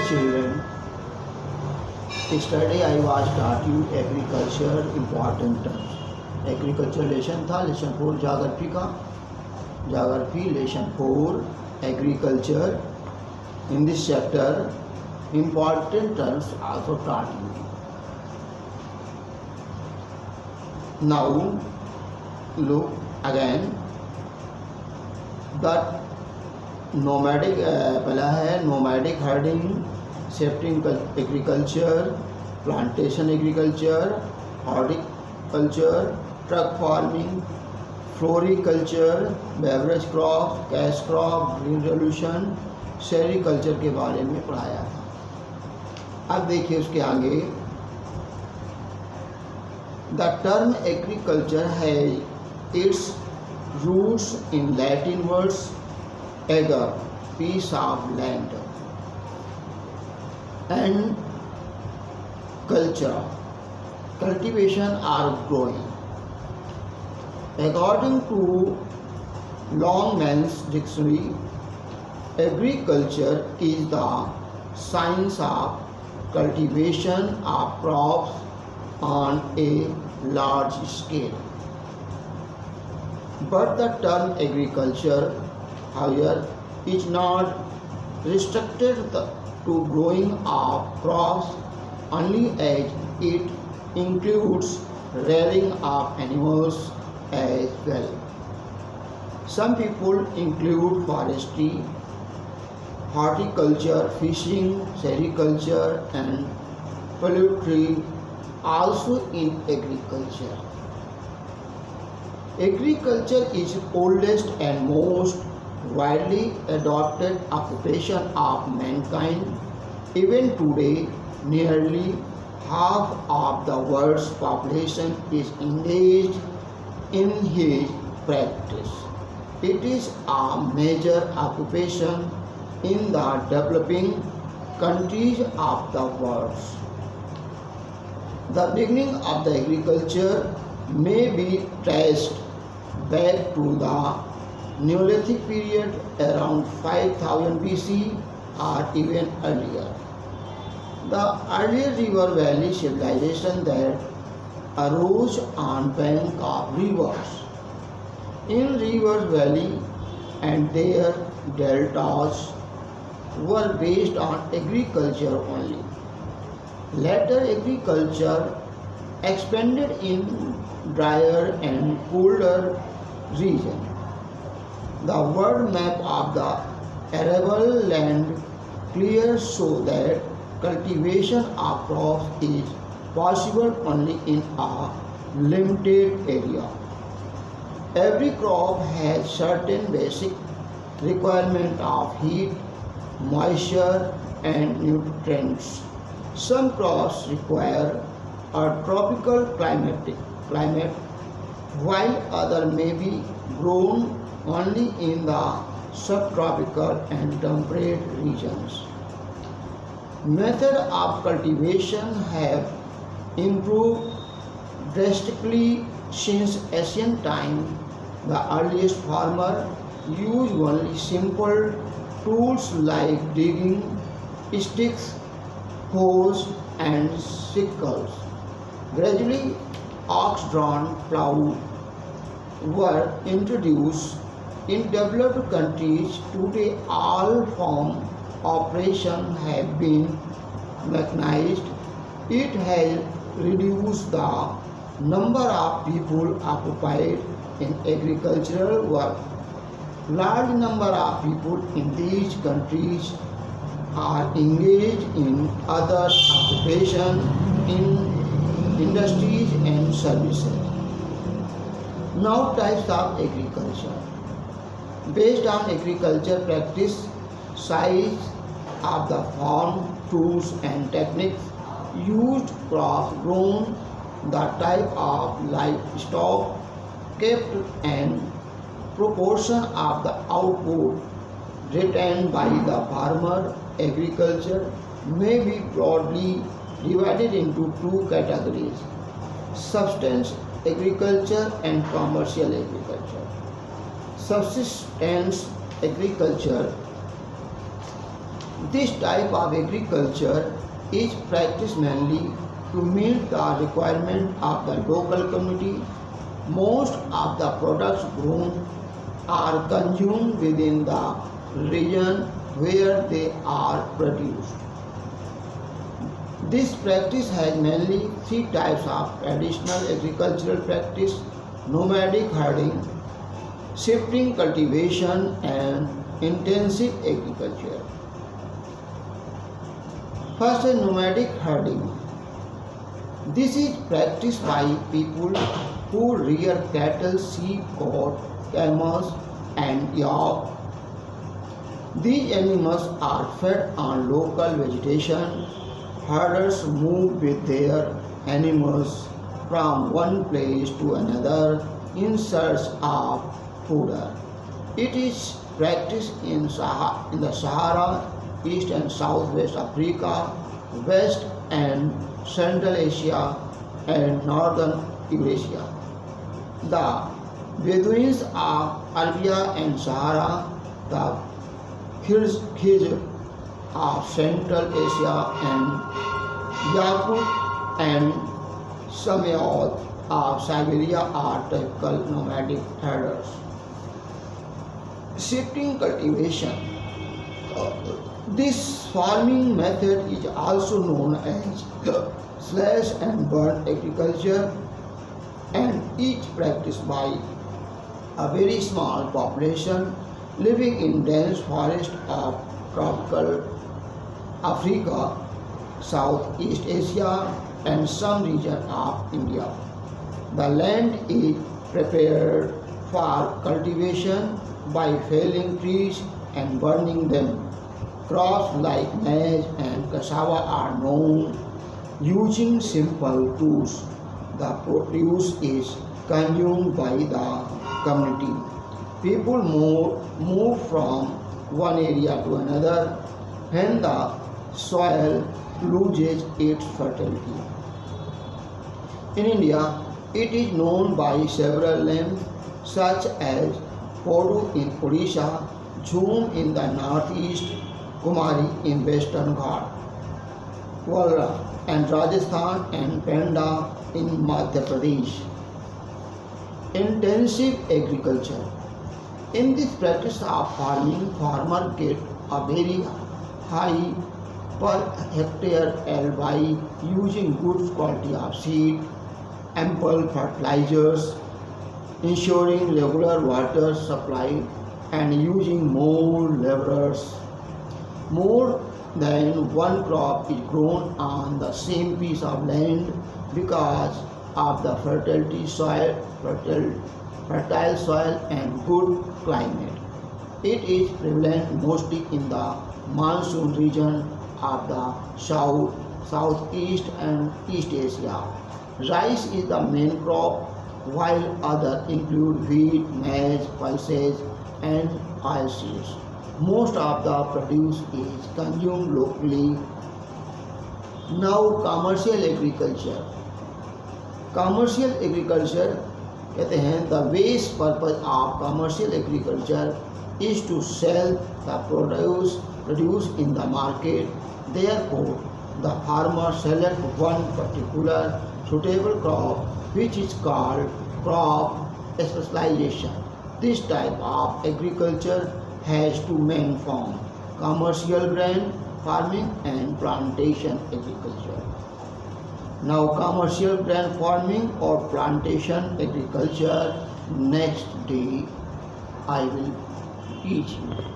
children, yesterday I was taught you agriculture important terms. Agriculture lesson था, lesson 4 geography का, geography lesson 4 agriculture. In this chapter, important terms also taught you. Now look again that nomadic पहला है nomadic herding, shifting agriculture, plantation agriculture, horticulture, truck farming, floriculture, beverage crop, cash crop, green revolution, sericulture के बारे में पढ़ाया था. अब देखिए उसके आगे, the term agriculture has its roots in Latin words ager, piece of land, and culture, cultivation or growing. According to Longman's dictionary, agriculture is the science of cultivation of crops on a large scale. But the term agriculture, however, is not restricted to growing of crops only, as it includes rearing of animals as well. Some people include forestry, horticulture, fishing, sericulture, and poultry also in agriculture. Agriculture is the oldest and most widely adopted occupation of mankind. Even today, nearly half of the world's population is engaged in his practice. It is a major occupation in the developing countries of the world. The beginning of the agriculture may be traced back to the Neolithic period around 5000 BC or even earlier. The earlier river valley civilization that arose on bank of rivers in river valley and their deltas were based on agriculture only. Later agriculture expanded in drier and colder region. The world map of the arable land clears so that cultivation of crops is possible only in a limited area. Every crop has certain basic requirement of heat, moisture, and nutrients. Some crops require a tropical climate, while others may be grown only in the subtropical and temperate regions. Method of cultivation have improved drastically since ancient time. The earliest farmer used only simple tools like digging sticks, hoes, and sickles. Gradually, ox-drawn plows were introduced in developed countries. Today, all farm operations have been mechanized. It has reduced the number of people occupied in agricultural work. Large number of people in these countries are engaged in other occupations in industries and services. Now, types of agriculture. Based on agriculture practice, size of the farm, tools and techniques used, crops grown, the type of livestock kept, and proportion of the output retained by the farmer, agriculture may be broadly divided into two categories: subsistence agriculture and commercial agriculture. Subsistence agriculture This type of agriculture is practiced mainly to meet the requirement of the local community. Most of the products grown are consumed within the region where they are produced. This practice has mainly three types of traditional agricultural practice: nomadic herding, shifting cultivation, and intensive agriculture. First is nomadic herding. This is practiced by people who rear cattle, sheep, goat, camels, and yak. These animals are fed on local vegetation. Herders move with their animals from one place to another in search of food. It is practiced in the Sahara, East and Southwest Africa, West and Central Asia, and Northern Eurasia. The Bedouins of Arabia and Sahara, the Kyrgyz of Central Asia, and Yakut and Samoyed of Siberia are typical nomadic herders. Shifting cultivation. This farming method is also known as slash and burn agriculture, and is practiced by a very small population living in dense forests of tropical Africa, Southeast Asia, and some region of India. The land is prepared for cultivation by felling trees and burning them. Crops like maize and cassava are known using simple tools. The produce is consumed by the community. People move from one area to another when the soil loses its fertility. In India, it is known by several names such as Podu in Odisha, Jhum in the northeast, Kumari in western Ghat, Walra and Rajasthan, and Penda in Madhya Pradesh. Intensive agriculture. In this practice of farming, farmers get a very high per hectare yield by using good quality of seed, ample fertilizers, ensuring regular water supply, and using more laborers. More than one crop is grown on the same piece of land because of the fertile soil and good climate. It is prevalent mostly in the monsoon region of the South, Southeast and East Asia. Rice is the main crop, while others include wheat, maize, pulses, and oilseeds. Most of the produce is consumed locally. Now, commercial agriculture. Commercial agriculture कहते हैं the base purpose of commercial agriculture is to sell the produce in the market. Therefore, the farmer selects one particular suitable crop, which is called crop specialization. This type of agriculture has two main forms: commercial grain farming and plantation agriculture. Now, commercial grain farming or plantation agriculture, next day I will teach you.